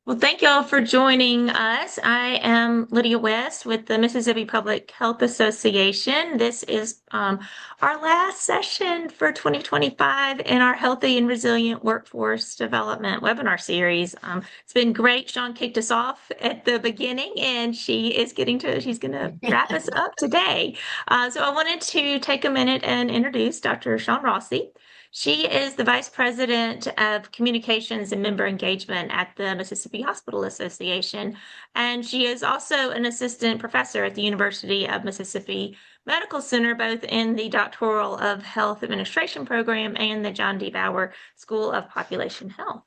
Well, thank y'all for joining us. I am Lydia West with the Mississippi Public Health Association. This is our last session for 2025 in our Healthy and Resilient Workforce Development webinar series. It's been great. Sean kicked us off at the beginning, and she's going to wrap us up today. So I wanted to take a minute and introduce Dr. Sean Rossi. She is the Vice President of Communications and Member Engagement at the Mississippi Hospital Association, and she is also an assistant professor at the University of Mississippi Medical Center, both in the Doctoral of Health Administration program and the John D. Bauer School of Population Health.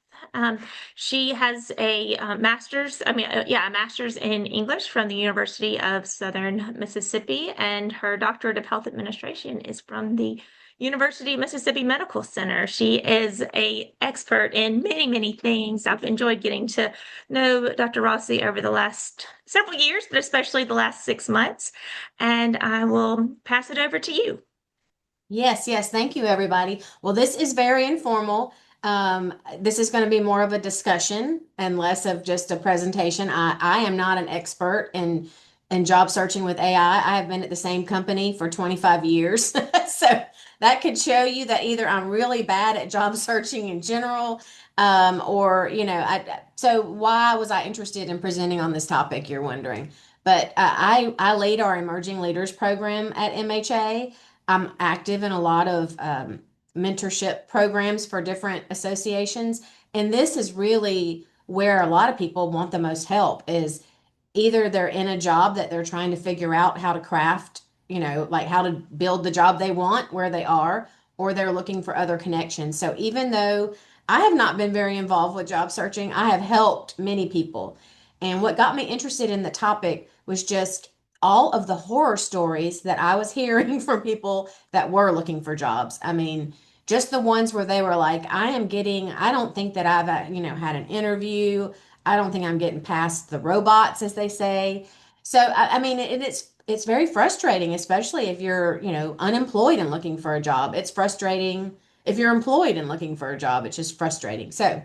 She has a master's, a master's in English from the University of Southern Mississippi, and her doctorate of health administration is from the University of Mississippi Medical Center. She is an expert in many, many things. I've enjoyed getting to know Dr. Rossi over the last several years, but especially the last 6 months. And I will pass it over to you. Yes, yes. Thank you, everybody. Well, this is very informal. This is going to be more of a discussion and less of just a presentation. I am not an expert in job searching with AI. I have been at the same company for 25 years. So that could show you that either I'm really bad at job searching in general, or, so why was I interested in presenting on this topic, you're wondering. But I lead our Emerging Leaders program at MHA. I'm active in a lot of mentorship programs for different associations. And this is really where a lot of people want the most help is either they're in a job that they're trying to figure out how to craft, like how to build the job they want where they are, or they're looking for other connections. So even though I have not been very involved with job searching, I have helped many people. And what got me interested in the topic was just all of the horror stories that I was hearing from people that were looking for jobs. I mean, just the ones where they were like, I don't think that I've, had an interview. I don't think I'm getting past the robots, as they say. So, I mean, it's very frustrating, especially if you're, unemployed and looking for a job. It's frustrating if you're employed and looking for a job. It's just frustrating. So,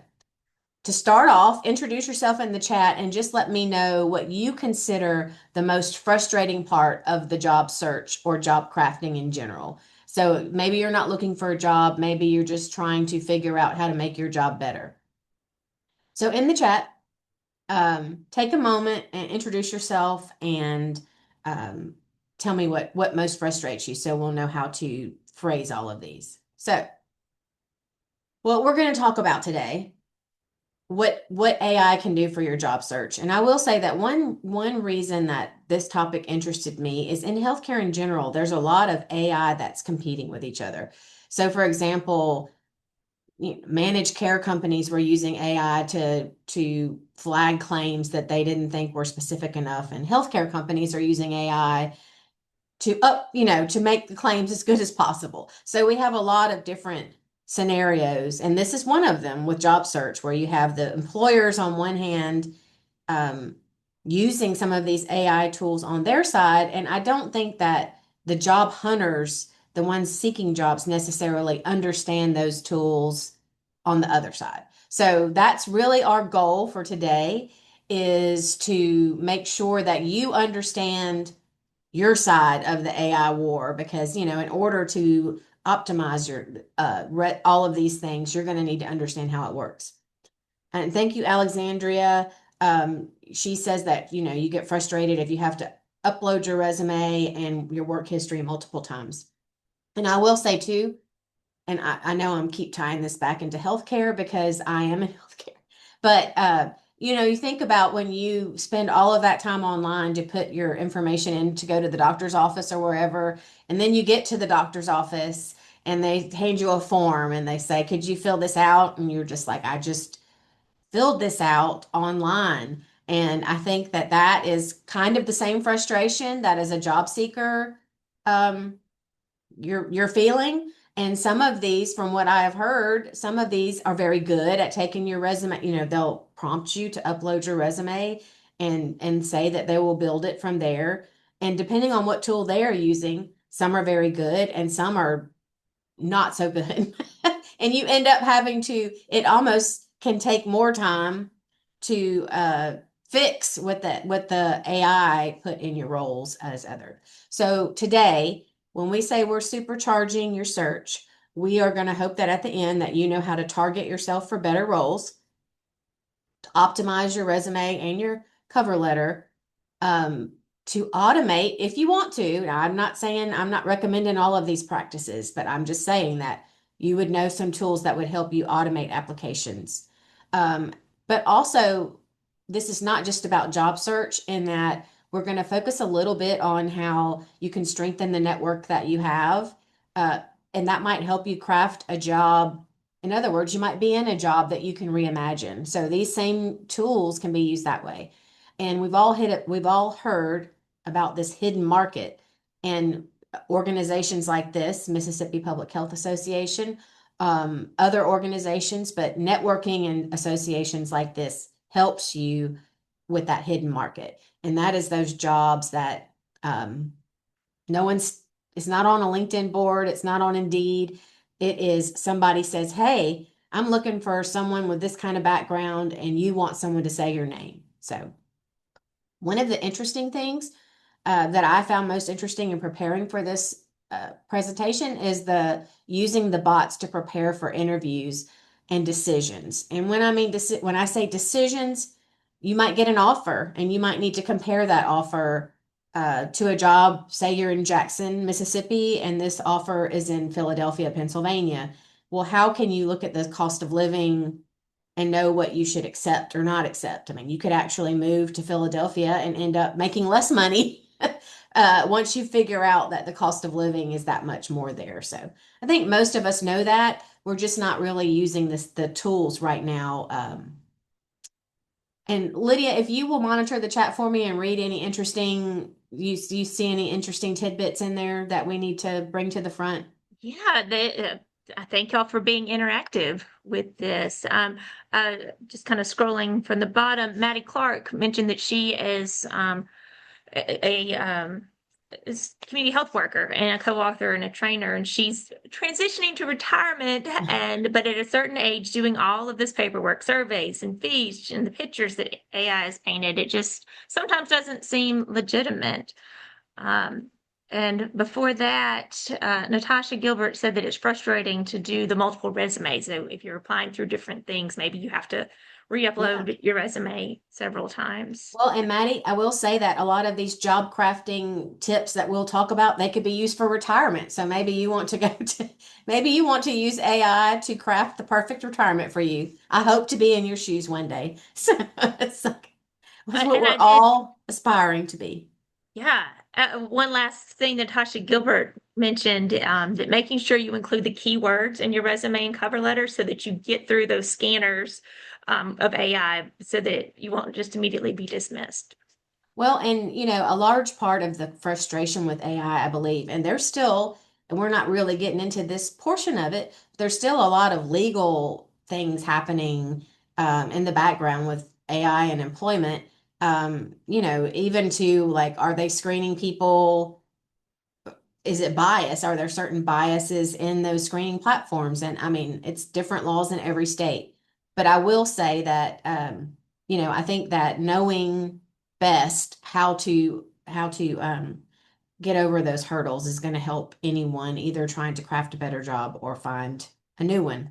to start off, introduce yourself in the chat and just let me know what you consider the most frustrating part of the job search or job crafting in general. So maybe you're not looking for a job, maybe you're just trying to figure out how to make your job better. So in the chat, take a moment and introduce yourself and tell me what most frustrates you so we'll know how to phrase all of these. So what we're going to talk about today, what AI can do for your job search. And I will say that one reason that this topic interested me is in healthcare in general, there's a lot of AI that's competing with each other. So for example, managed care companies were using AI to flag claims that they didn't think were specific enough, and healthcare companies are using AI to make the claims as good as possible. So we have a lot of different scenarios, and this is one of them with job search, where you have the employers on one hand using some of these AI tools on their side, and I don't think that the job hunters, the ones seeking jobs, necessarily understand those tools on the other side. So that's really our goal for today, is to make sure that you understand your side of the AI war, because in order to optimize your all of these things, you're going to need to understand how it works. And thank you, Alexandria. She says that you get frustrated if you have to upload your resume and your work history multiple times. And I will say too, and I know I'm keep tying this back into healthcare because I am in healthcare, but you think about when you spend all of that time online to put your information in to go to the doctor's office or wherever, and then you get to the doctor's office and they hand you a form and they say, could you fill this out? And you're just like, I just filled this out online. And I think that that is kind of the same frustration that as a job seeker, um, you're feeling. And some of these, from what I have heard, some of these are very good at taking your resume. They'll prompt you to upload your resume and say that they will build it from there. And depending on what tool they are using, some are very good and some are not so good. And you end up having to, it almost can take more time to fix what the AI put in your roles as other. So today, when we say we're supercharging your search, we are going to hope that at the end that you know how to target yourself for better roles, to optimize your resume and your cover letter, um, to automate if you want to. Now, I'm not recommending all of these practices, but I'm just saying that you would know some tools that would help you automate applications. Um, but also, this is not just about job search, in that we're going to focus a little bit on how you can strengthen the network that you have. Uh, and that might help you craft a job. In other words, you might be in a job that you can reimagine. So these same tools can be used that way. And we've all heard about this hidden market, and organizations like this, Mississippi Public Health Association, other organizations, but networking and associations like this helps you with that hidden market. And that is those jobs that no one's, it's not on a LinkedIn board, it's not on Indeed. It is somebody says, hey, I'm looking for someone with this kind of background, and you want someone to say your name. So one of the interesting things that I found most interesting in preparing for this presentation is the using the bots to prepare for interviews and decisions. And when I say decisions, you might get an offer, and you might need to compare that offer to a job. Say you're in Jackson, Mississippi, and this offer is in Philadelphia, Pennsylvania. Well, how can you look at the cost of living and know what you should accept or not accept? I mean, you could actually move to Philadelphia and end up making less money once you figure out that the cost of living is that much more there. So I think most of us know that. We're just not really using the tools right now. And Lydia, if you will monitor the chat for me and read any you see any interesting tidbits in there that we need to bring to the front? Yeah, I thank y'all for being interactive with this. Just kind of scrolling from the bottom, Maddie Clark mentioned that she is a community health worker and a co-author and a trainer, and she's transitioning to retirement, and but at a certain age doing all of this paperwork, surveys and fees and the pictures that AI has painted, it just sometimes doesn't seem legitimate. um, and before that, Natasha Gilbert said that it's frustrating to do the multiple resumes. So if you're applying through different things, maybe you have to Yeah. re-upload your resume several times. Well, and Maddie, I will say that a lot of these job crafting tips that we'll talk about, they could be used for retirement. So maybe you want to maybe you want to use AI to craft the perfect retirement for you. I hope to be in your shoes one day. So it's what And we're I did, all aspiring to be. yeah. One last thing that Tasha Gilbert mentioned, that making sure you include the keywords in your resume and cover letter so that you get through those scanners of AI so that you won't just immediately be dismissed. Well, and a large part of the frustration with AI, I believe, and and we're not really getting into this portion of it, there's still a lot of legal things happening in the background with AI and employment. Even to like, are they screening people? Is it bias? Are there certain biases in those screening platforms? And I mean, it's different laws in every state. But I will say that, I think that knowing best how to get over those hurdles is going to help anyone either trying to craft a better job or find a new one.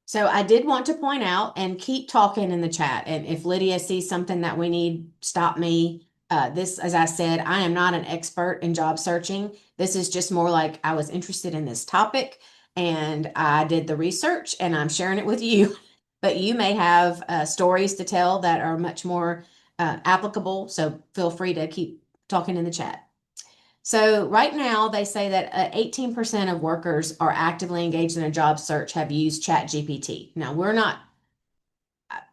So I did want to point out, and keep talking in the chat. And if Lydia sees something that we need, stop me. This, as I said, I am not an expert in job searching. This is just more like I was interested in this topic and I did the research and I'm sharing it with you. But you may have stories to tell that are much more applicable. So feel free to keep talking in the chat. So right now they say that 18% of workers are actively engaged in a job search have used ChatGPT. Now we're not,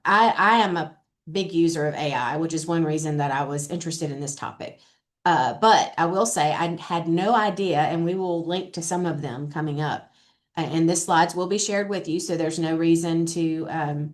I am a big user of AI, which is one reason that I was interested in this topic. But I will say I had no idea, and we will link to some of them coming up. And this slides will be shared with you, so there's no reason to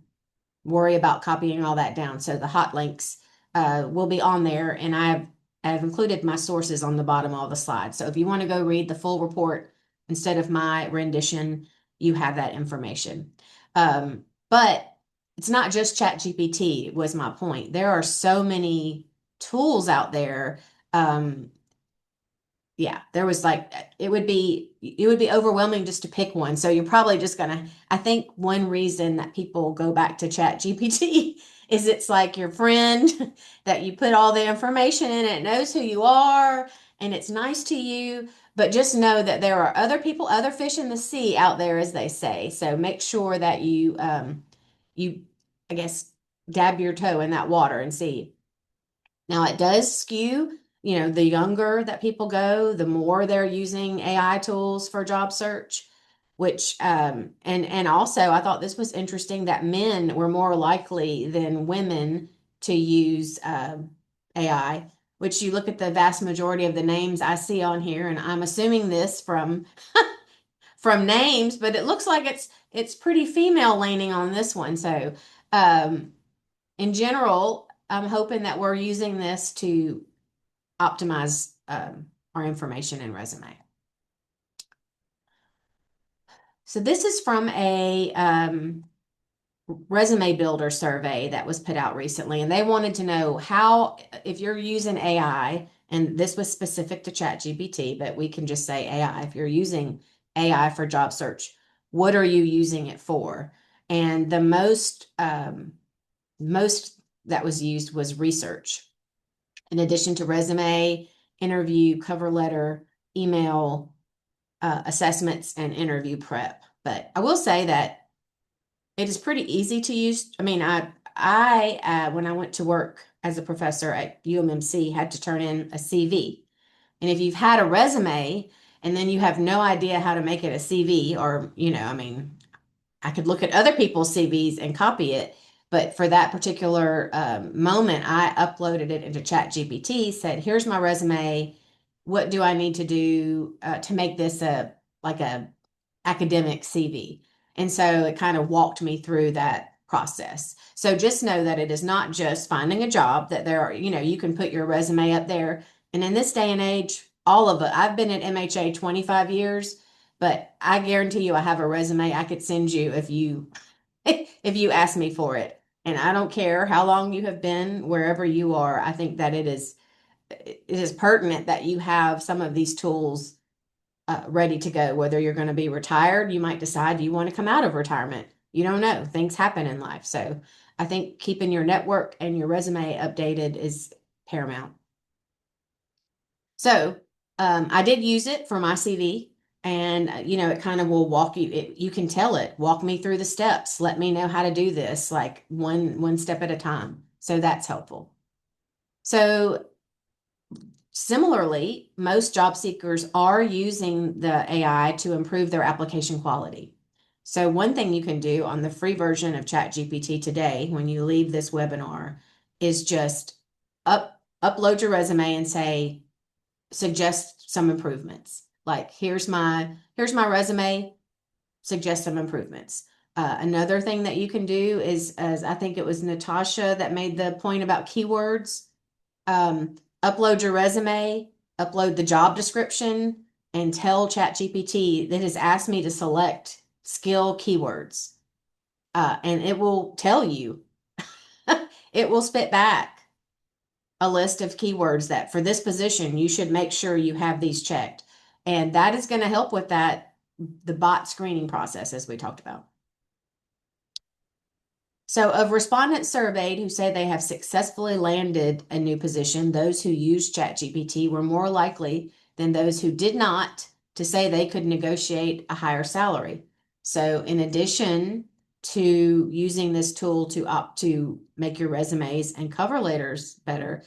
worry about copying all that down. So the hot links will be on there, and I've included my sources on the bottom of the slide. So if you want to go read the full report instead of my rendition, you have that information. But it's not just ChatGPT was my point. There are so many tools out there. Um, yeah, there was like it would be overwhelming just to pick one. So you're probably just gonna, I think one reason that people go back to ChatGPT is it's like your friend that you put all the information in, it knows who you are, and it's nice to you. But just know that there are other people, other fish in the sea out there, as they say. So make sure that you, I guess, dab your toe in that water and see. Now it does skew, the younger that people go, the more they're using AI tools for job search, which and also I thought this was interesting that men were more likely than women to use AI, which you look at the vast majority of the names I see on here, and I'm assuming this from names, but it looks like it's pretty female leaning on this one. So um in general, I'm hoping that we're using this to optimize our information and resume. So this is from a resume builder survey that was put out recently, and they wanted to know how, if you're using AI, and this was specific to ChatGPT, but we can just say AI, if you're using AI for job search, what are you using it for? And the most that was used was research. In addition to resume, interview, cover letter, email, assessments, and interview prep. But I will say that it is pretty easy to use. I mean, I when I went to work as a professor at UMMC, had to turn in a CV. And if you've had a resume and then you have no idea how to make it a CV, or, I mean, I could look at other people's CVs and copy it. But for that particular moment, I uploaded it into ChatGPT, said, here's my resume. What do I need to do to make this a academic CV? And so it kind of walked me through that process. So just know that it is not just finding a job, that there are, you can put your resume up there. And in this day and age, all of it, I've been at MHA 25 years, but I guarantee you I have a resume I could send you if you if you ask me for it. And I don't care how long you have been wherever you are. I think that it is pertinent that you have some of these tools ready to go. Whether you're going to be retired, you might decide you want to come out of retirement. You don't know. Things happen in life. So I think keeping your network and your resume updated is paramount. So I did use it for my CV, and it kind of will walk you. You can tell it, walk me through the steps, let me know how to do this, like one step at a time. So that's helpful. So similarly, most job seekers are using the AI to improve their application quality. So one thing you can do on the free version of ChatGPT today, when you leave this webinar, is just upload your resume and say, suggest some improvements. Like, here's my resume, suggest some improvements. Another thing that you can do is, as I think it was Natasha that made the point about keywords, upload your resume, upload the job description, and tell ChatGPT that has asked me to select skill keywords. And it will tell you, it will spit back a list of keywords that for this position, you should make sure you have these checked. And that is going to help with the bot screening process, as we talked about. So, of respondents surveyed who say they have successfully landed a new position, those who used ChatGPT were more likely than those who did not to say they could negotiate a higher salary. So, in addition to using this tool to opt to make your resumes and cover letters better,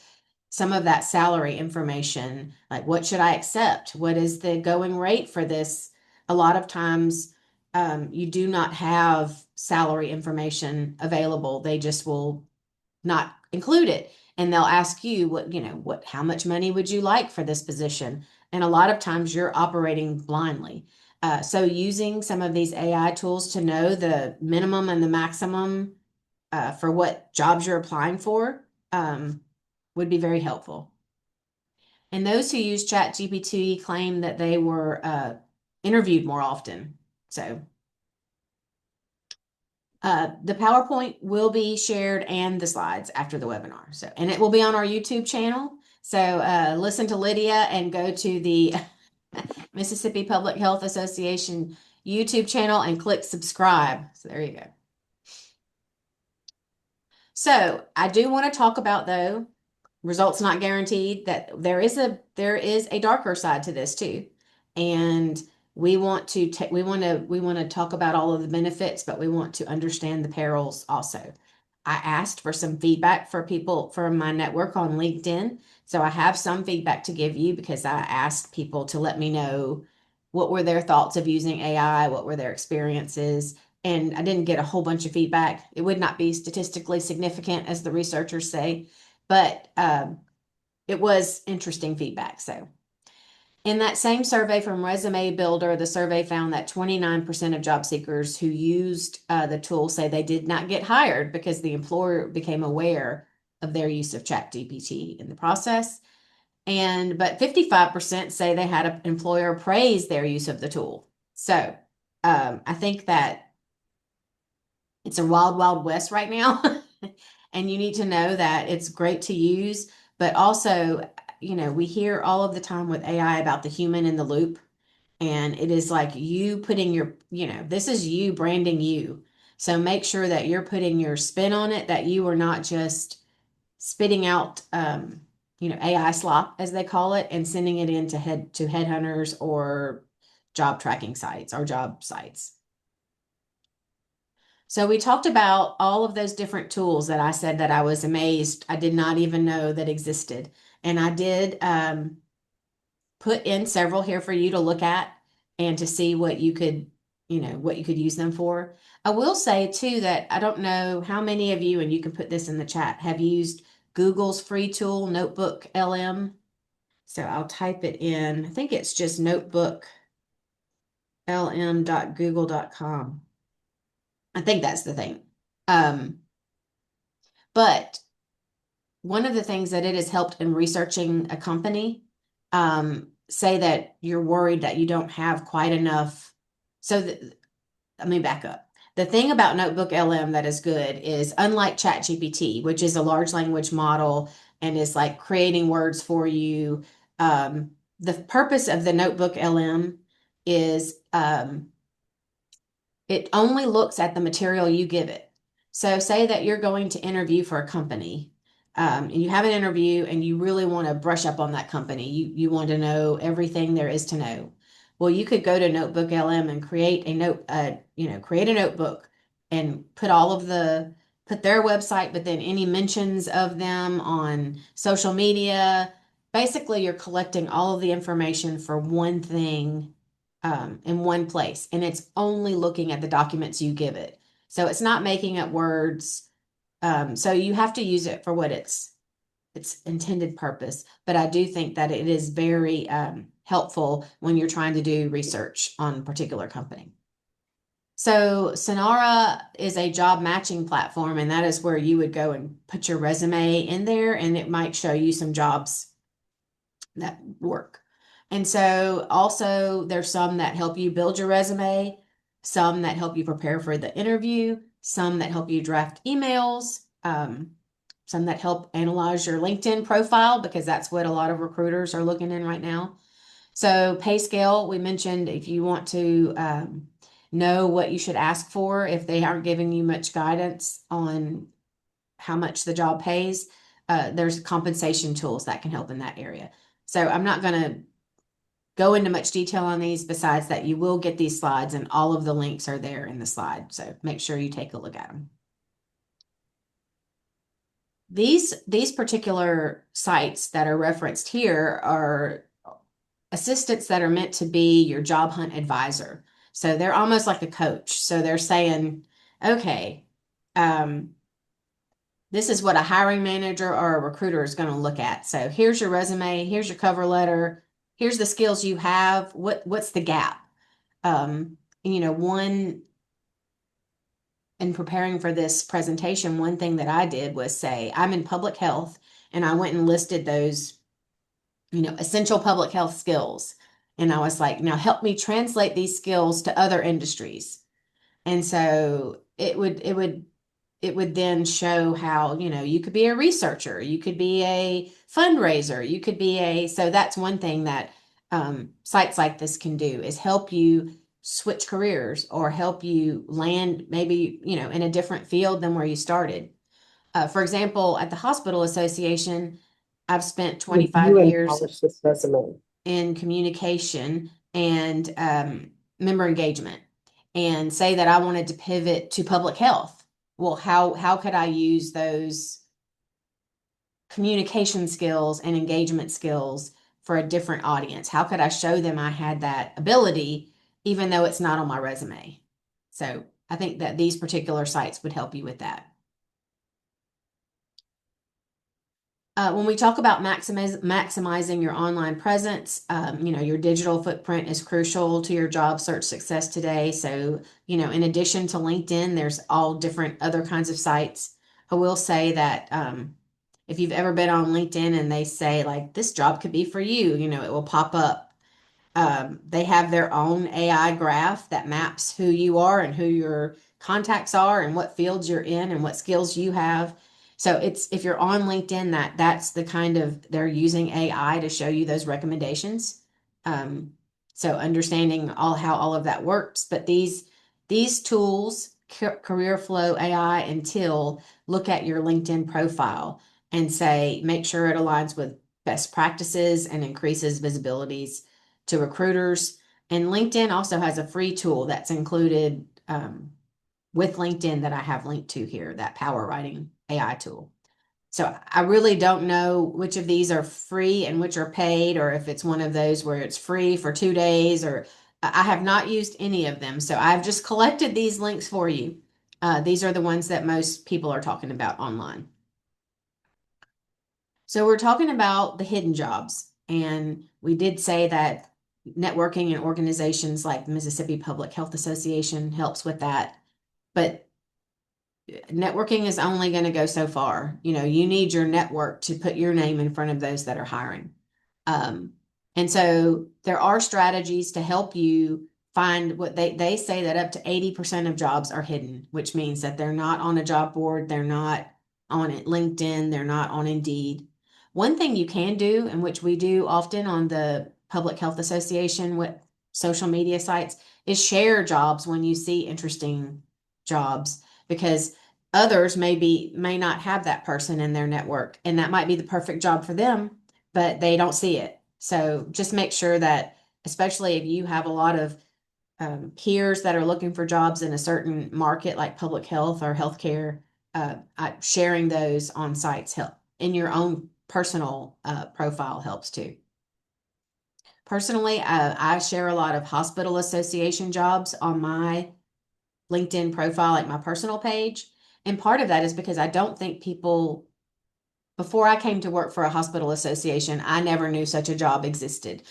some of that salary information, like what should I accept? What is the going rate for this? A lot of times, you do not have salary information available. They just will not include it. And they'll ask you how much money would you like for this position? And a lot of times you're operating blindly. So using some of these AI tools to know the minimum and the maximum for what jobs you're applying for would be very helpful. And those who use ChatGPT claim that they were interviewed more often. So The PowerPoint will be shared and the slides after the webinar. So, and it will be on our YouTube channel. So listen to Lydia and go to the Mississippi Public Health Association YouTube channel and click subscribe. So there you go. So I do want to talk about, though, results not guaranteed, that there is a darker side to this too. And we want to talk about all of the benefits, but we want to understand the perils also. I asked for some feedback for people from my network on LinkedIn. So I have some feedback to give you because I asked people to let me know what were their thoughts of using AI, what were their experiences, and I didn't get a whole bunch of feedback. It would not be statistically significant, as the researchers say, but it was interesting feedback. So, in that same survey from Resume Builder, the survey found that 29% of job seekers who used the tool say they did not get hired because the employer became aware of their use of ChatGPT in the process. But 55% say they had an employer praise their use of the tool. So, I think that it's a wild, wild west right now. And you need to know that it's great to use, but also, we hear all of the time with AI about the human in the loop. And it is like you putting this is you branding you. So make sure that you're putting your spin on it, that you are not just spitting out, AI slop, as they call it, and sending it in to headhunters or job tracking sites or job sites. So we talked about all of those different tools that I said that I was amazed I did not even know that existed. And I did put in several here for you to look at and to see what you could use them for. I will say too that I don't know how many of you, and you can put this in the chat, have used Google's free tool, Notebook LM. So I'll type it in. I think it's just notebooklm.google.com. I think that's the thing. But one of the things that it has helped in researching a company, say that you're worried that you don't have quite enough. So let me back up. The thing about Notebook LM that is good is, unlike ChatGPT, which is a large language model and is like creating words for you, the purpose of the Notebook LM is it only looks at the material you give it. So say that you're going to interview for a company, and you have an interview and you really want to brush up on that company. You want to know everything there is to know. Well, you could go to Notebook LM and create a notebook and put their website, but then any mentions of them on social media. Basically, you're collecting all of the information for one thing, in one place, and it's only looking at the documents you give it. So it's not making up words. So you have to use it for what its intended purpose. But I do think that it is very helpful when you're trying to do research on a particular company. So Sonara is a job matching platform, and that is where you would go and put your resume in there, and it might show you some jobs that work. And so also there's some that help you build your resume, some that help you prepare for the interview, some that help you draft emails, some that help analyze your LinkedIn profile, because that's what a lot of recruiters are looking in right now. So pay scale, we mentioned, if you want to know what you should ask for, if they aren't giving you much guidance on how much the job pays, there's compensation tools that can help in that area. So I'm not going to go into much detail on these, besides that you will get these slides and all of the links are there in the slide. So make sure you take a look at them. These particular sites that are referenced here are assistants that are meant to be your job hunt advisor. So they're almost like a coach. So they're saying, okay, this is what a hiring manager or a recruiter is going to look at. So here's your resume, here's your cover letter, here's the skills you have. What's the gap? One, in preparing for this presentation, one thing that I did was say, I'm in public health, and I went and listed those, essential public health skills. And I was like, now help me translate these skills to other industries. And so it would then show how, you could be a researcher, you could be a fundraiser, you could be so that's one thing that sites like this can do is help you switch careers or help you land maybe, in a different field than where you started. For example, at the Hospital Association, I've spent 25 Review and years polish this resume. in communication and member engagement, and say that I wanted to pivot to public health. Well, how could I use those communication skills and engagement skills for a different audience? How could I show them I had that ability, even though it's not on my resume? So I think that these particular sites would help you with that. When we talk about maximizing your online presence, your digital footprint is crucial to your job search success today. So, in addition to LinkedIn, there's all different other kinds of sites. I will say that if you've ever been on LinkedIn and they say like this job could be for you, it will pop up. They have their own AI graph that maps who you are and who your contacts are and what fields you're in and what skills you have. So it's if you're on LinkedIn, that's the kind of they're using AI to show you those recommendations. Um, so understanding how all of that works, but these tools, Career Flow AI and Till, look at your LinkedIn profile and say make sure it aligns with best practices and increases visibilities to recruiters. And LinkedIn also has a free tool that's included with LinkedIn that I have linked to here, that Power Writing AI tool. So I really don't know which of these are free and which are paid, or if it's one of those where it's free for 2 days, or I have not used any of them. So I've just collected these links for you. These are the ones that most people are talking about online. So we're talking about the hidden jobs, and we did say that networking and organizations like the Mississippi Public Health Association helps with that. But networking is only going to go so far. You need your network to put your name in front of those that are hiring. Um, and so there are strategies to help you find what they say that up to 80% of jobs are hidden, which means that they're not on a job board, they're not on LinkedIn, they're not on Indeed. One thing you can do, and which we do often on the Public Health Association with social media sites, is share jobs when you see interesting jobs, because others may not have that person in their network, and that might be the perfect job for them, but they don't see it. So just make sure that, especially if you have a lot of peers that are looking for jobs in a certain market like public health or healthcare, sharing those on sites help. In your own personal profile helps too. Personally, I share a lot of hospital association jobs on my LinkedIn profile, like my personal page. And part of that is because I don't think people, before I came to work for a hospital association, I never knew such a job existed.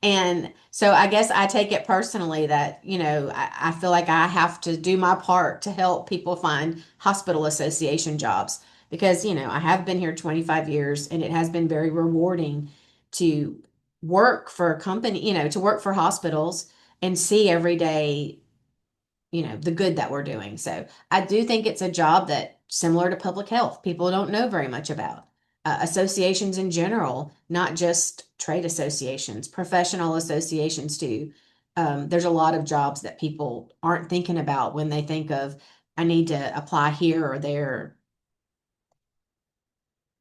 And so I guess I take it personally that, I feel like I have to do my part to help people find hospital association jobs because, I have been here 25 years and it has been very rewarding to work for a company, to work for hospitals and see every day, the good that we're doing. So I do think it's a job that similar to public health, people don't know very much about. Associations in general, not just trade associations, professional associations too. There's a lot of jobs that people aren't thinking about when they think of, I need to apply here or there.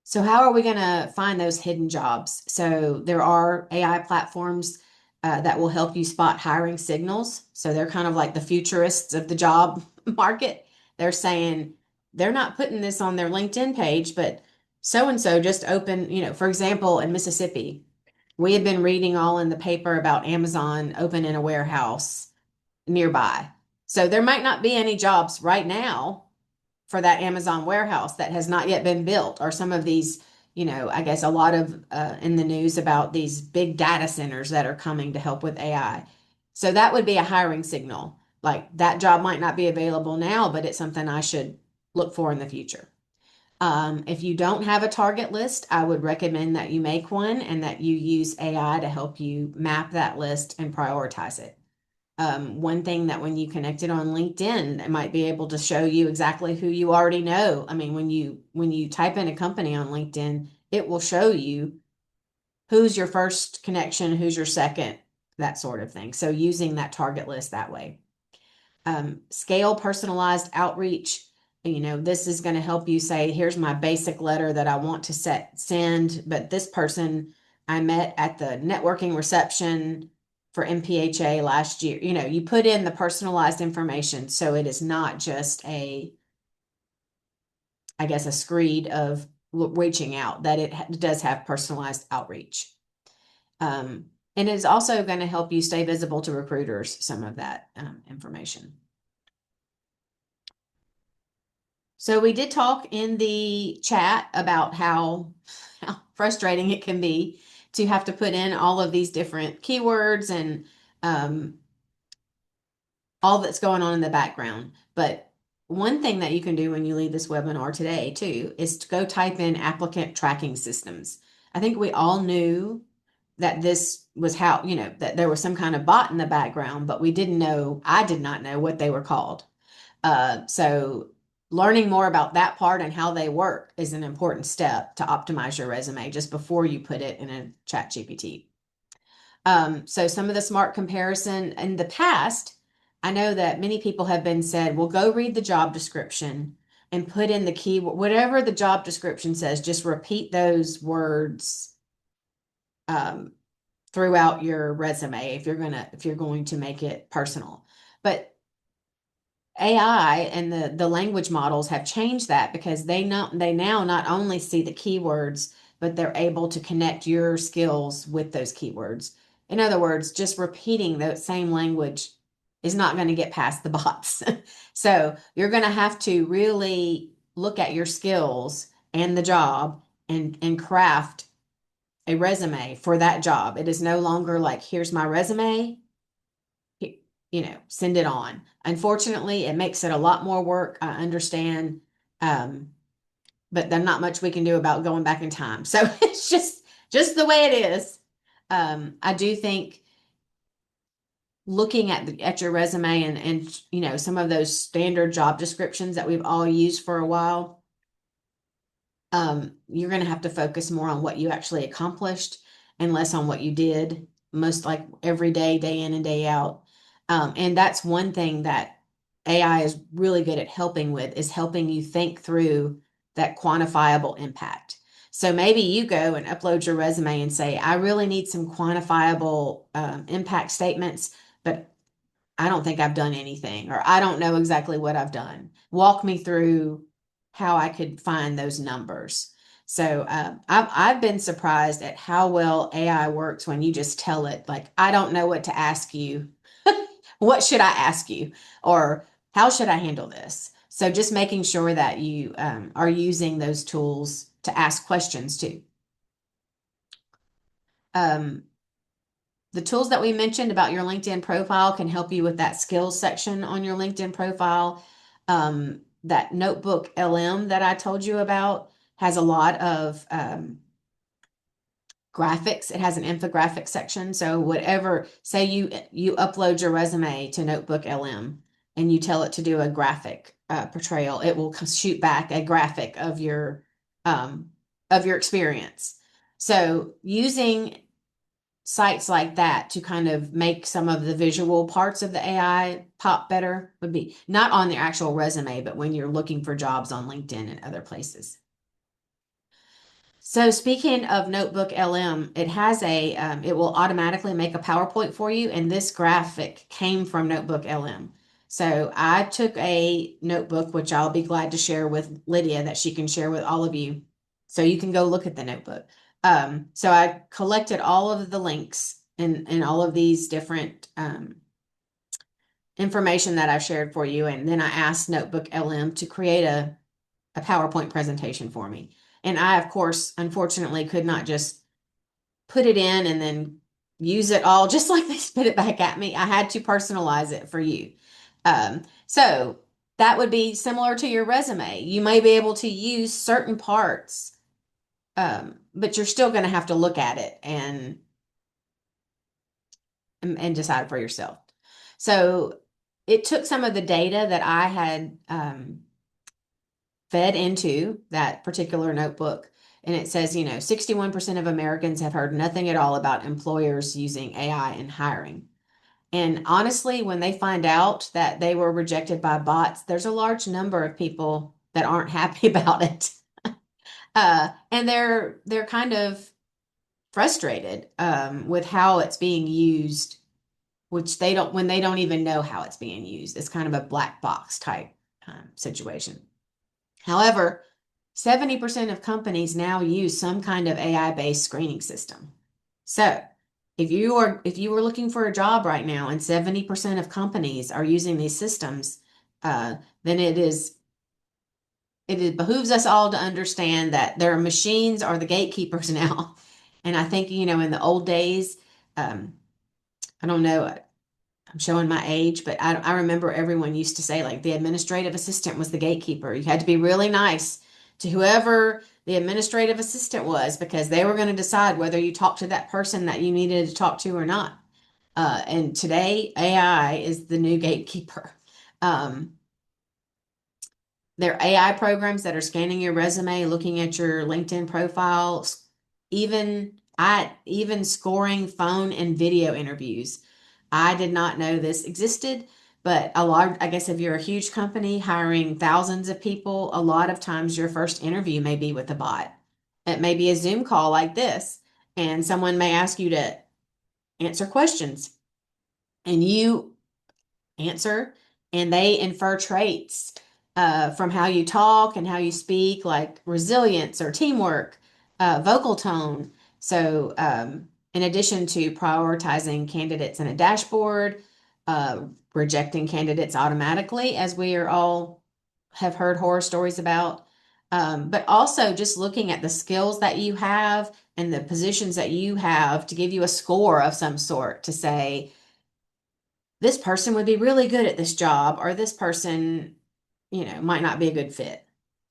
So how are we going to find those hidden jobs? So there are AI platforms that will help you spot hiring signals. So they're kind of like the futurists of the job market. They're saying they're not putting this on their LinkedIn page, but so and so just opened, for example, in Mississippi, we had been reading all in the paper about Amazon opening a warehouse nearby. So there might not be any jobs right now for that Amazon warehouse that has not yet been built, or some of these, I guess a lot of in the news about these big data centers that are coming to help with AI. So that would be a hiring signal. Like that job might not be available now, but it's something I should look for in the future. If you don't have a target list, I would recommend that you make one and that you use AI to help you map that list and prioritize it. One thing that when you connect it on LinkedIn, it might be able to show you exactly who you already know. I mean, when you type in a company on LinkedIn, it will show you who's your first connection, who's your second, that sort of thing. So using that target list that way. Scale personalized outreach. This is going to help you say, here's my basic letter that I want to send, but this person I met at the networking reception for MPHA last year. You put in the personalized information so it is not just I guess, a screed of reaching out, that it does have personalized outreach. And it's also going to help you stay visible to recruiters, some of that information. So we did talk in the chat about how frustrating it can be to have to put in all of these different keywords and um, all that's going on in the background. But one thing that you can do when you leave this webinar today too is to go type in applicant tracking systems. I think we all knew that this was how, that there was some kind of bot in the background, but I did not know what they were called. So learning more about that part and how they work is an important step to optimize your resume just before you put it in a chat GPT. So some of the smart comparison in the past, I know that many people have been said, well, go read the job description and put in the key, whatever the job description says, just repeat those words um, throughout your resume if you're going to make it personal. But AI and the language models have changed that because they now not only see the keywords, but they're able to connect your skills with those keywords. In other words, just repeating the same language is not going to get past the bots. So you're going to have to really look at your skills and the job and craft a resume for that job. It is no longer like, here's my resume, send it on. Unfortunately, it makes it a lot more work. I understand. But there's not much we can do about going back in time. So it's just the way it is. I do think looking at your resume and some of those standard job descriptions that we've all used for a while, you're going to have to focus more on what you actually accomplished and less on what you did most like every day, day in and day out. And that's one thing that AI is really good at helping with, is helping you think through that quantifiable impact. So maybe you go and upload your resume and say, I really need some quantifiable impact statements, but I don't think I've done anything, or I don't know exactly what I've done. Walk me through how I could find those numbers. So I've been surprised at how well AI works when you just tell it, like, I don't know what to ask you. What should I ask you? Or how should I handle this? So just making sure that you are using those tools to ask questions too. Um, The tools that we mentioned about your LinkedIn profile can help you with that skills section on your LinkedIn profile. That notebook LM that I told you about has a lot of graphics. It has an infographic section. So whatever, say you upload your resume to Notebook LM and you tell it to do a graphic portrayal, it will shoot back a graphic of your experience. So using sites like that to kind of make some of the visual parts of the AI pop better would be not on their actual resume, but when you're looking for jobs on LinkedIn and other places. So speaking of Notebook LM, it will automatically make a PowerPoint for you, and this graphic came from Notebook LM. So I took a notebook, which I'll be glad to share with Lydia, that she can share with all of you, so you can go look at the notebook. So I collected all of the links and all of these different information that I've shared for you, and then I asked Notebook LM to create a PowerPoint presentation for me. And I, of course, unfortunately, could not just put it in and then use it all just like they spit it back at me. I had to personalize it for you. So that would be similar to your resume. You may be able to use certain parts, but you're still going to have to look at it and decide for yourself. So it took some of the data that I had fed into that particular notebook. And it says, 61% of Americans have heard nothing at all about employers using AI in hiring. And honestly, when they find out that they were rejected by bots, there's a large number of people that aren't happy about it. And they're kind of frustrated with how it's being used, which they don't when they don't even know how it's being used. It's kind of a black box type situation. However, 70% of companies now use some kind of AI-based screening system. So, if you were looking for a job right now and 70% of companies are using these systems, then it behooves us all to understand that their machines are the gatekeepers now. And I think, in the old days, um, I don't know, I'm showing my age, but I remember everyone used to say like the administrative assistant was the gatekeeper. You had to be really nice to whoever the administrative assistant was because they were going to decide whether you talked to that person that you needed to talk to or not. And today, AI is the new gatekeeper. Um, there are AI programs that are scanning your resume, looking at your LinkedIn profile, even scoring phone and video interviews. I did not know this existed, but I guess if you're a huge company hiring thousands of people, a lot of times your first interview may be with a bot. It may be a Zoom call like this, and someone may ask you to answer questions, and you answer, and they infer traits from how you talk and how you speak, like resilience or teamwork, vocal tone. So, in addition to prioritizing candidates in a dashboard, uh, rejecting candidates automatically, as we are all have heard horror stories about, but also just looking at the skills that you have and the positions that you have to give you a score of some sort to say, this person would be really good at this job, or this person, might not be a good fit.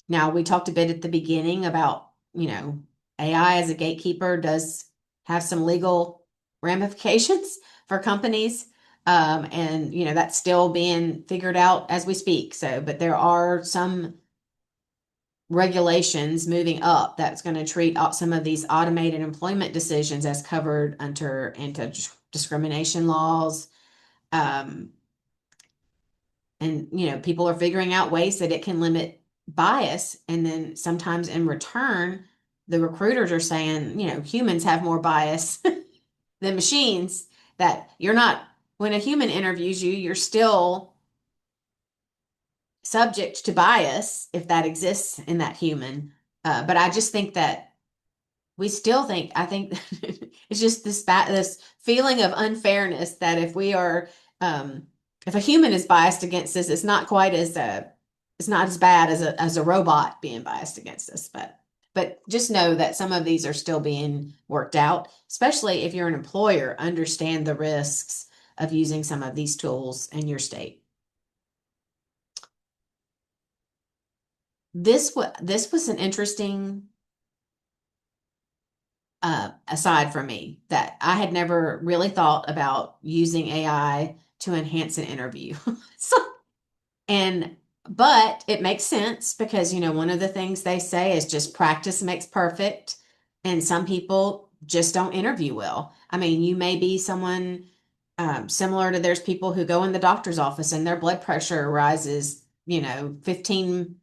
Now, we talked a bit at the beginning about, AI as a gatekeeper does have some legal ramifications for companies. And, that's still being figured out as we speak. So, but there are some regulations moving up that's going to treat some of these automated employment decisions as covered under anti-discrimination laws. Um, and people are figuring out ways that it can limit bias, and then sometimes in return the recruiters are saying humans have more bias than machines, that you're not, when a human interviews you, you're still subject to bias if that exists in that human. But I just think that I think it's just this feeling of unfairness that um, if a human is biased against us, it's not as bad as a robot being biased against us. But just know that some of these are still being worked out, especially if you're an employer, understand the risks of using some of these tools in your state. This was an interesting aside from me, that I had never really thought about using AI to enhance an interview. So, and but it makes sense because one of the things they say is just practice makes perfect, and some people just don't interview well. I mean, you may be someone similar to, there's people who go in the doctor's office and their blood pressure rises, 15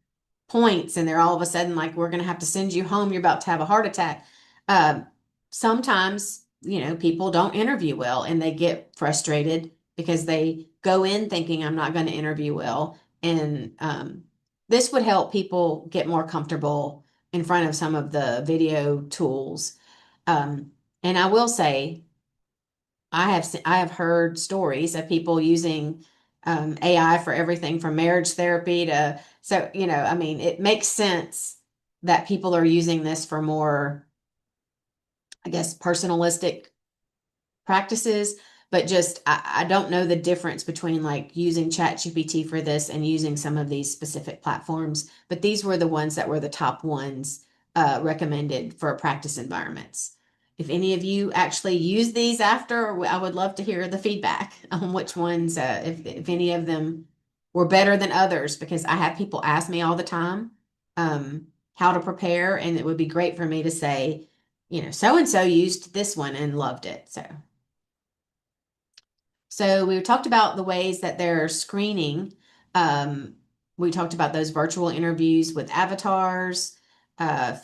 points, and they're all of a sudden like, we're going to have to send you home. You're about to have a heart attack. Um, Sometimes, people don't interview well and they get frustrated because they go in thinking, I'm not going to interview well. And this would help people get more comfortable in front of some of the video tools. And I will say, I have heard stories of people using AI for everything from marriage therapy to, so, I mean, it makes sense that people are using this for more, I guess, personalistic practices, but just I don't know the difference between like using ChatGPT for this and using some of these specific platforms. But these were the ones that were the top ones recommended for practice environments. if any of you actually use these after, I would love to hear the feedback on which ones, if any of them were better than others, because I have people ask me all the time how to prepare, and it would be great for me to say, so and so used this one and loved it. So we talked about the ways that they're screening. Um, we talked about those virtual interviews with avatars,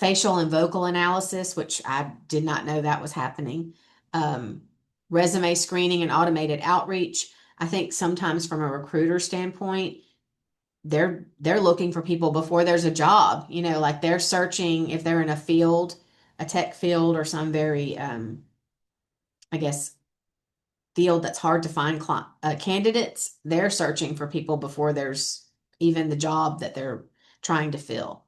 facial and vocal analysis, which I did not know that was happening, um, resume screening and automated outreach. I think sometimes from a recruiter standpoint, they're looking for people before there's a job, like they're searching if they're in a field, a tech field or some very, I guess, field that's hard to find candidates, they're searching for people before there's even the job that they're trying to fill.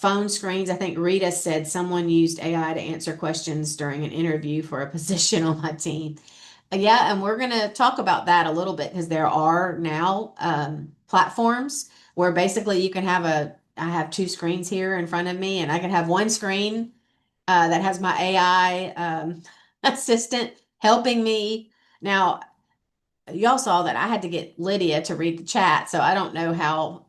Phone screens, I think Rita said someone used AI to answer questions during an interview for a position on my team. Yeah, and we're going to talk about that a little bit because there are now platforms where basically you can I have two screens here in front of me, and I can have one screen that has my AI assistant helping me. Now, y'all saw that I had to get Lydia to read the chat, so I don't know how.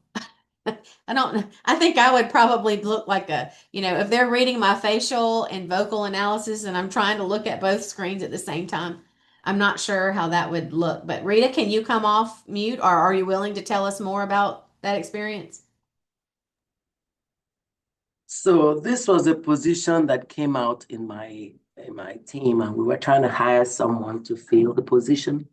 I don't, I think I would probably look like if they're reading my facial and vocal analysis and I'm trying to look at both screens at the same time, I'm not sure how that would look. But Rita, can you come off mute, or are you willing to tell us more about that experience? So this was a position that came out in my team, and we were trying to hire someone to fill the position.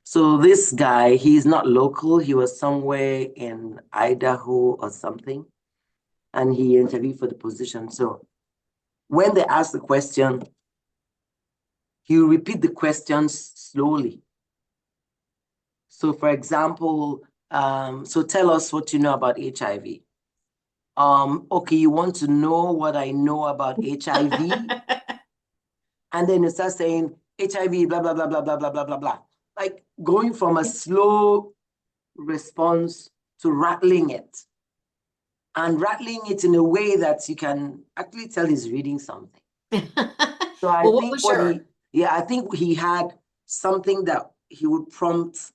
So this guy, he's not local. He was somewhere in Idaho or something, and he interviewed for the position. So when they asked the question, he will repeat the questions slowly. So for example, so tell us what you know about HIV. Okay, you want to know what I know about HIV? And then you start saying HIV, blah, blah, blah, blah, blah, blah, blah, blah, blah. Like going from a slow response to rattling it. And rattling it in a way that you can actually tell he's reading something. So I Well, what think was your I think he had something that he would prompt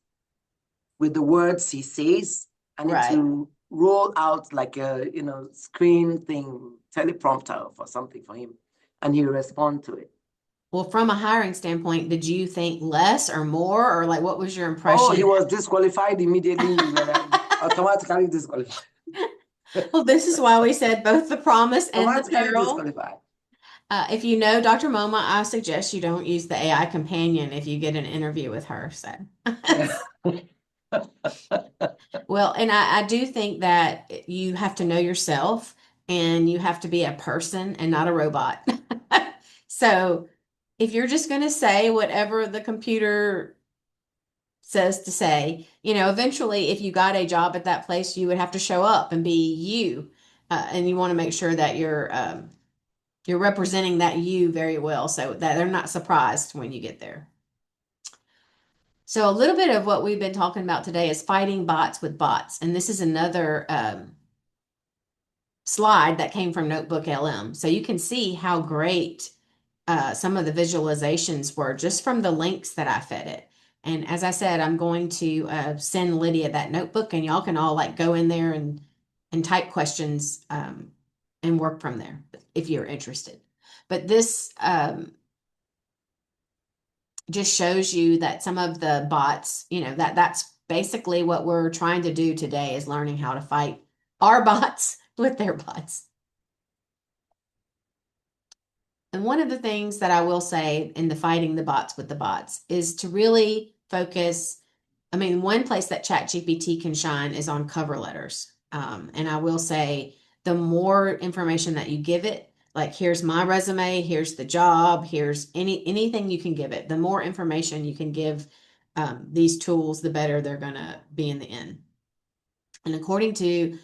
with the words he says, and it right? will roll out like a screen thing, teleprompter for something for him, and he'll respond to it. Well, from a hiring standpoint, did you think less or more, or like what was your Oh, he impression? was disqualified immediately. We were like, automatically disqualified. Well, this is why we said both the promise and the Automatically peril. disqualified. If you know Dr. Moma, I suggest you don't use the AI companion if you get an interview with her. So, well, and I do think that you have to know yourself and you have to be a person and not a robot. So, if you're just going to say whatever the computer says to say, eventually, if you got a job at that place, you would have to show up and be you. And you want to make sure that you're representing that you very well so that they're not surprised when you get there. So, a little bit of what we've been talking about today is fighting bots with bots. And this is another slide that came from Notebook LM. So, you can see how great some of the visualizations were just from the links that I fed it. And as I said, I'm going to send Lydia that notebook, and y'all can all like go in there and type questions and work from there if you're interested. But this just shows you that some of the bots, that's basically what we're trying to do today is learning how to fight our bots with their bots. And one of the things that I will say in the fighting the bots with the bots is to really focus. I mean, one place that ChatGPT can shine is on cover letters. And I will say the more information that you give it, like here's my resume, here's the job, here's anything you can give it, the more information you can give these tools, the better they're going to be in the end. And according to,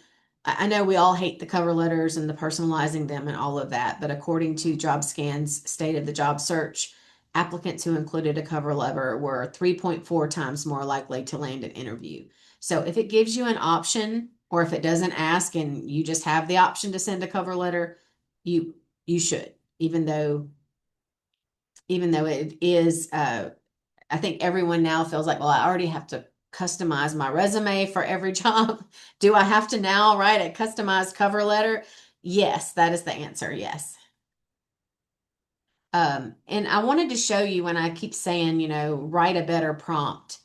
I know we all hate the cover letters and the personalizing them and all of that, but according to JobScan's State of the Job Search, applicants who included a cover letter were 3.4 times more likely to land an interview. So if it gives you an option, or if it doesn't ask and you just have the option to send a cover letter, you should. even though it is, I think everyone now feels like, well, I already have to customize my resume for every job. Do I have to now write a customized cover letter? Yes, that is the answer. Yes. And I wanted to show you when I keep saying, write a better prompt,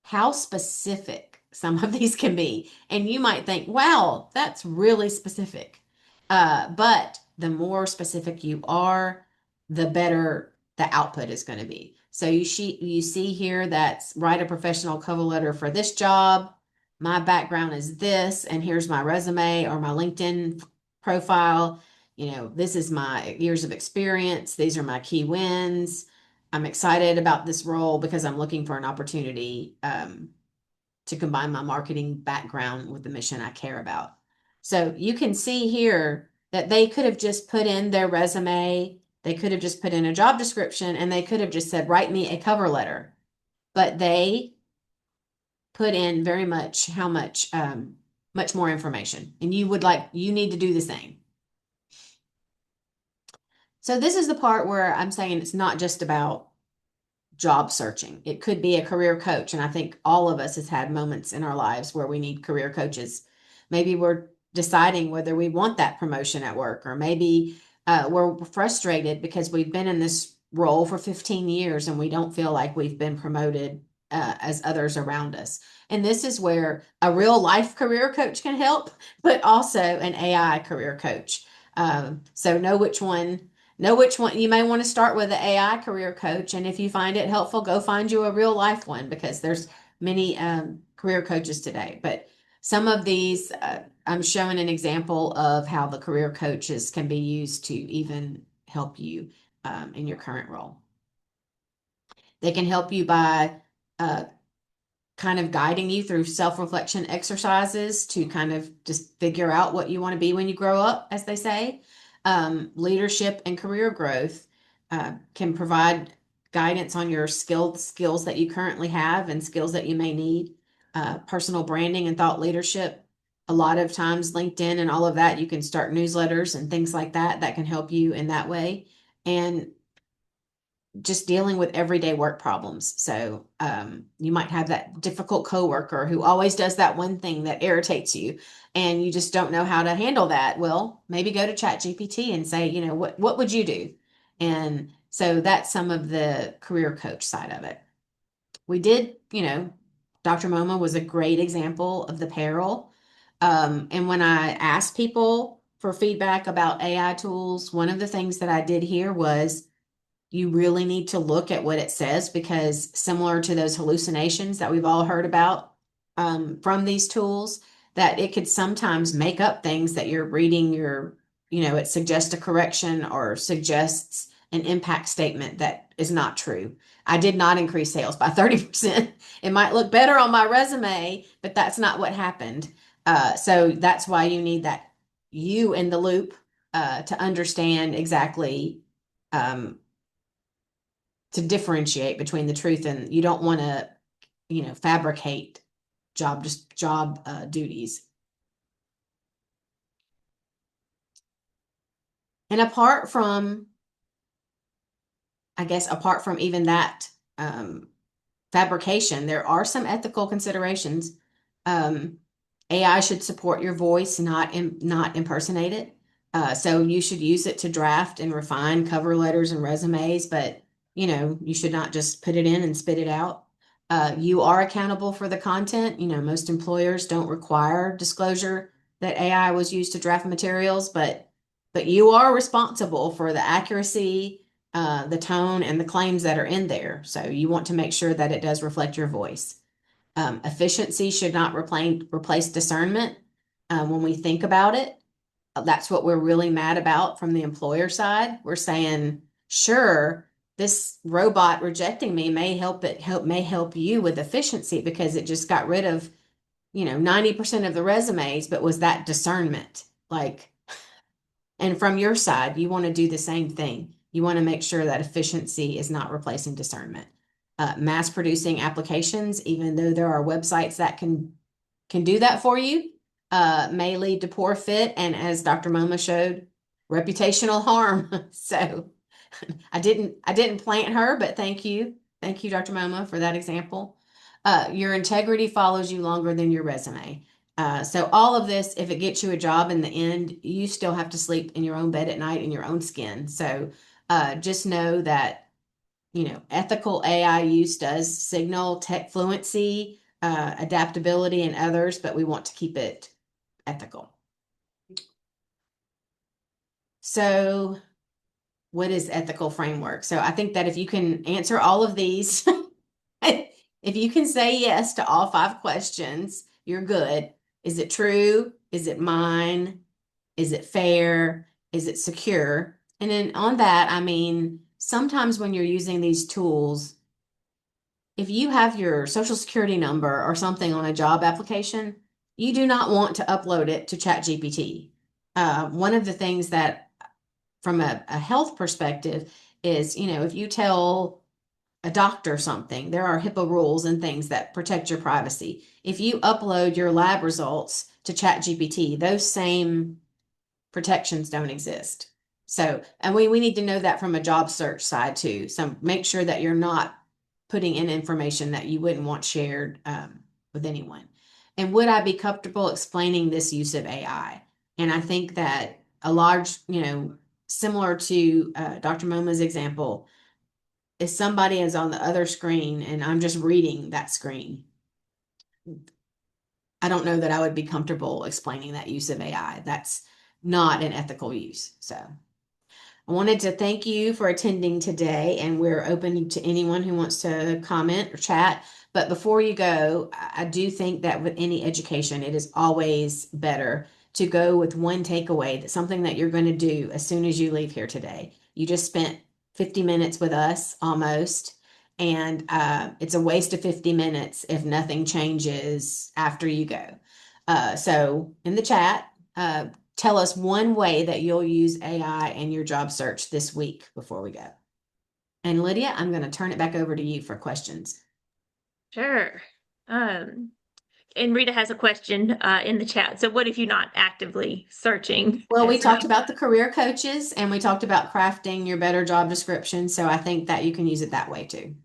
how specific some of these can be. And you might think, wow, that's really specific. But the more specific you are, the better the output is going to be. So you see here that's write a professional cover letter for this job. My background is this, and here's my resume or my LinkedIn profile. This is my years of experience. These are my key wins. I'm excited about this role because I'm looking for an opportunity to combine my marketing background with the mission I care about. So you can see here that they could have just put in their resume, they could have just put in a job description, and they could have just said, write me a cover letter. But they put in very much how much more information. And you need to do the same. So this is the part where I'm saying it's not just about job searching. It could be a career coach. And I think all of us has had moments in our lives where we need career coaches. Maybe we're deciding whether we want that promotion at work, or maybe we're frustrated because we've been in this role for 15 years and we don't feel like we've been promoted as others around us. And this is where a real life career coach can help, but also an AI career coach. So know which one you may want to start with an AI career coach. And if you find it helpful, go find you a real life one, because there's many career coaches today. But some of these, I'm showing an example of how the career coaches can be used to even help you in your current role. They can help you by kind of guiding you through self-reflection exercises to kind of just figure out what you want to be when you grow up, as they say. Leadership and career growth can provide guidance on your skills that you currently have and skills that you may need. Personal branding and thought leadership. A lot of times LinkedIn and all of that, you can start newsletters and things like that that can help you in that way. And just dealing with everyday work problems. So you might have that difficult coworker who always does that one thing that irritates you, and you just don't know how to handle that. Well, maybe go to ChatGPT and say, what would you do? And so that's some of the career coach side of it. We did, Dr. Moma was a great example of the peril. And when I asked people for feedback about AI tools, one of the things that I did hear was, you really need to look at what it says, because similar to those hallucinations that we've all heard about from these tools, that it could sometimes make up things that you're reading it suggests a correction or suggests an impact statement that is not true. I did not increase sales by 30%. It might look better on my resume, but that's not what happened. So that's why you need that you in the loop to understand exactly to differentiate between the truth, and you don't want to, fabricate job duties. And apart from even that fabrication, there are some ethical considerations. AI should support your voice, not impersonate it. So you should use it to draft and refine cover letters and resumes, but you should not just put it in and spit it out. You are accountable for the content. Most employers don't require disclosure that AI was used to draft materials, but you are responsible for the accuracy, the tone, and the claims that are in there. So you want to make sure that it does reflect your voice. Efficiency should not replace discernment. When we think about it, that's what we're really mad about from the employer side. We're saying, sure, this robot rejecting me may help you with efficiency because it just got rid of 90% of the resumes, but was that discernment? And from your side, you want to do the same thing. You want to make sure that efficiency is not replacing discernment. Mass producing applications, even though there are websites that can do that for you, may lead to poor fit. And as Dr. Moma showed, reputational harm. So I didn't plant her, but thank you. Thank you, Dr. Moma, for that example. Your integrity follows you longer than your resume. So all of this, if it gets you a job in the end, you still have to sleep in your own bed at night in your own skin. So just know that, ethical AI use does signal tech fluency, adaptability, and others, but we want to keep it ethical. So what is ethical framework? So I think that if you can answer all of these, if you can say yes to all 5 questions, you're good. Is it true? Is it mine? Is it fair? Is it secure? And then on that, I mean, sometimes when you're using these tools, if you have your social security number or something on a job application, you do not want to upload it to ChatGPT. One of the things that, from a health perspective, is, if you tell a doctor something, there are HIPAA rules and things that protect your privacy. If you upload your lab results to ChatGPT, those same protections don't exist. So, and we need to know that from a job search side too. So make sure that you're not putting in information that you wouldn't want shared with anyone. And would I be comfortable explaining this use of AI? And I think that a large, similar to Dr. Moma's example, if somebody is on the other screen and I'm just reading that screen, I don't know that I would be comfortable explaining that use of AI. That's not an ethical use. So I wanted to thank you for attending today, and we're open to anyone who wants to comment or chat. But before you go, I do think that with any education, it is always better to go with one takeaway, that's something that you're going to do as soon as you leave here today. You just spent 50 minutes with us almost, and it's a waste of 50 minutes if nothing changes after you go. So in the chat, tell us one way that you'll use AI in your job search this week before we go. And Lydia, I'm going to turn it back over to you for questions. Sure. And Rita has a question in the chat. So what if you're not actively searching? Well, we talked about the career coaches and we talked about crafting your better job description. So I think that you can use it that way too.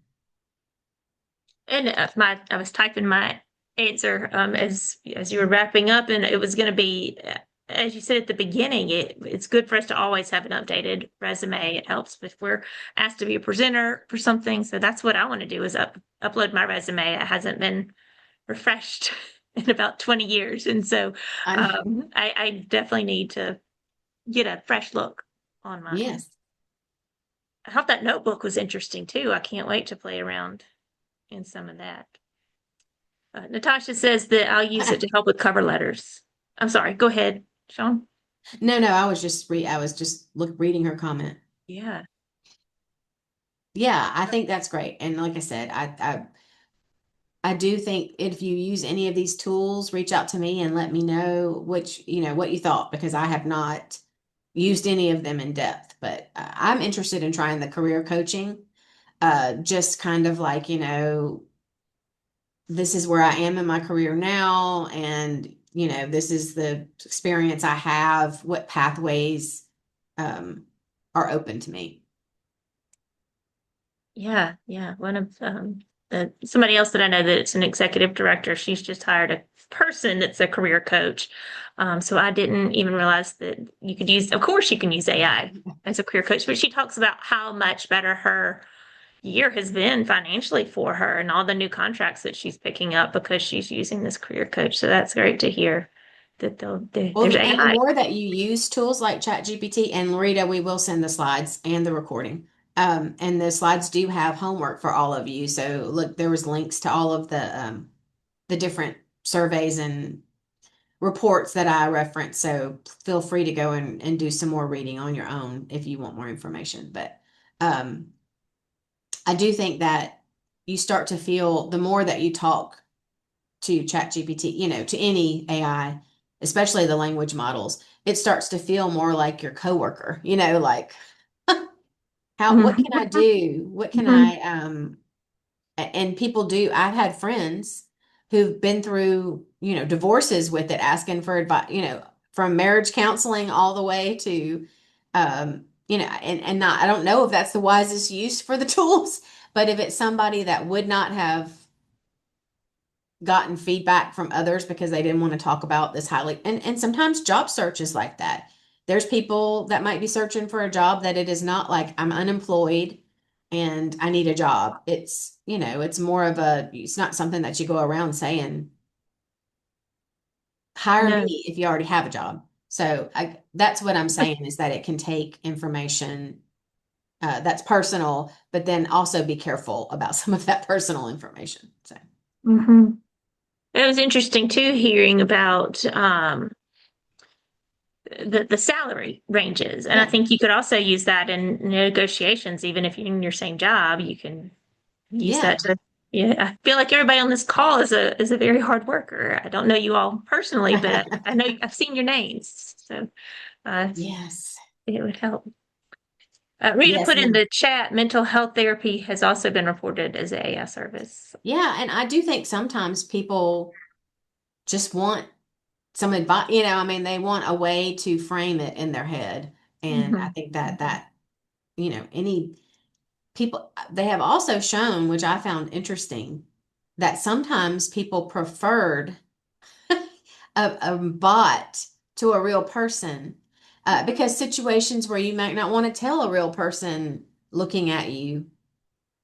And I was typing my answer as you were wrapping up, and it was going to be, as you said at the beginning, it's good for us to always have an updated resume. It helps if we're asked to be a presenter for something. So that's what I want to do is upload my resume. It hasn't been refreshed in about 20 years, and so I definitely need to get a fresh look on mine. Yes. I thought that notebook was interesting too. I can't wait to play around in some of that. Natasha says that I'll use it to help with cover letters. I'm sorry. Go ahead, Sean. No, I was just reading her comment. Yeah. Yeah, I think that's great. And like I said, I do think if you use any of these tools, reach out to me and let me know what you thought, because I have not used any of them in depth, but I'm interested in trying the career coaching. Just kind of like, this is where I am in my career now, and this is the experience I have. What pathways are open to me? Yeah. One of somebody else that I know that's an executive director, she's just hired a person that's a career coach. So I didn't even realize that you could use, of course, you can use AI as a career coach, but she talks about how much better her year has been financially for her and all the new contracts that she's picking up because she's using this career coach. So that's great to hear that there's And the AI. more that you use tools like ChatGPT, and Loretta, we will send the slides and the recording. And the slides do have homework for all of you. So look, there was links to all of the different surveys and reports that I referenced. So feel free to go and do some more reading on your own if you want more information. But I do think that you start to feel, the more that you talk to ChatGPT, to any AI, especially the language models, it starts to feel more like your coworker, like what can I do? What can I, and people do, I've had friends who've been through, divorces with it, asking for advice, from marriage counseling all the way to and not, I don't know if that's the wisest use for the tools, but if it's somebody that would not have gotten feedback from others because they didn't want to talk about this highly, and sometimes job search is like that. There's people that might be searching for a job that it is not like I'm unemployed and I need a job. It's, it's more of it's not something that you go around saying, hire No. me if you already have a job. So that's what I'm saying is that it can take information that's personal, but then also be careful about some of that personal information. So, Hmm. It was interesting too hearing about the salary ranges. And I yeah, think you could also use that in negotiations, even if you're in your same job, you can use yeah, that to, yeah. I feel like everybody on this call is a very hard worker. I don't know you all personally, but I know I've seen your names. So yes, it would help. Rita yes, put in no, the chat, mental health therapy has also been reported as a service. yeah, and I do think sometimes people just want some advice. I mean, they want a way to frame it in their head, and I Hmm. think any people they have also shown, which I found interesting, that sometimes people preferred a bot to a real person because situations where you might not want to tell a real person looking at you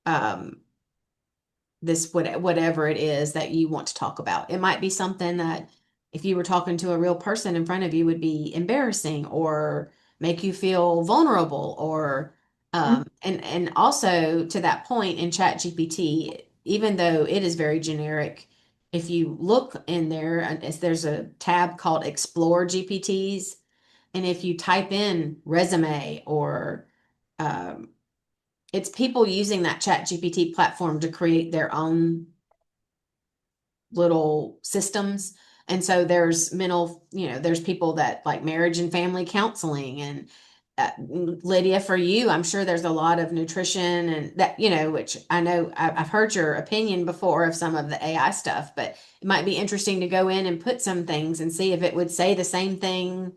um, whatever it is that you want to talk about. It might be something that if you were talking to a real person in front of you would be embarrassing or make you feel vulnerable or and also to that point in Chat GPT, even though it is very generic, if you look in there, there's a tab called Explore GPTs, and if you type in resume or um, it's people using that Chat GPT platform to create their own little systems. And so there's people that like marriage and family counseling and Lydia, for you, I'm sure there's a lot of nutrition and that, which I know I've heard your opinion before of some of the AI stuff, but it might be interesting to go in and put some things and see if it would say the same thing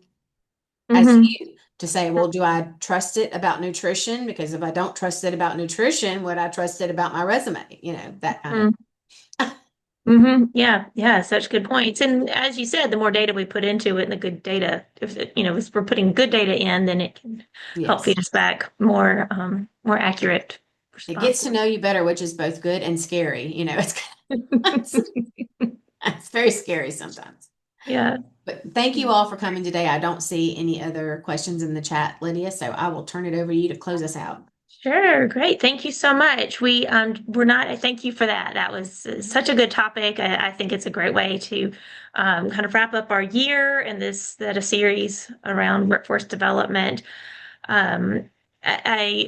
as Hmm. you to say, well, do I trust it about nutrition? Because if I don't trust it about nutrition, would I trust it about my resume? That kind of. Hmm. Yeah, yeah, such good points. And as you said, the more data we put into it and the good data, if we're putting good data in, then it can help Yes. feed us back more accurate It gets responses. to know you better, which is both good and scary. It's it's very scary sometimes. Yeah. But thank you all for coming today. I don't see any other questions in the chat, Lydia, so I will turn it over to you to close us out. Sure, great. Thank you so much. We're not, thank you for that. That was such a good topic. I think it's a great way to kind of wrap up our year and that a series around workforce development. Um,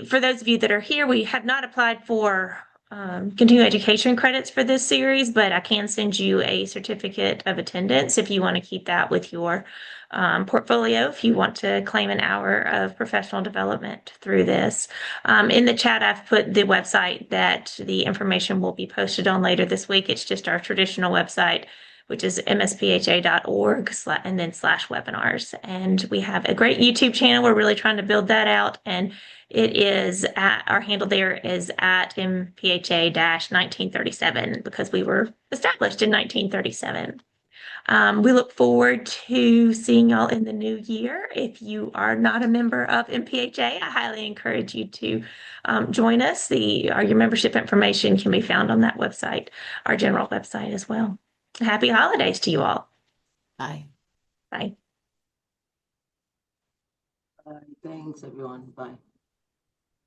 for those of you that are here, we have not applied for continuing education credits for this series, but I can send you a certificate of attendance if you want to keep that with your portfolio, if you want to claim an hour of professional development through this. In the chat, I've put the website that the information will be posted on later this week. It's just our traditional website, which is mspha.org and then /webinars. And we have a great YouTube channel. We're really trying to build that out. And it is our handle there is at MPHA-1937 because we were established in 1937. We look forward to seeing y'all in the new year. If you are not a member of MPHA, I highly encourage you to join us. Your membership information can be found on that website, our general website as well. Happy holidays to you all. Bye. Bye. Thanks, everyone. Bye.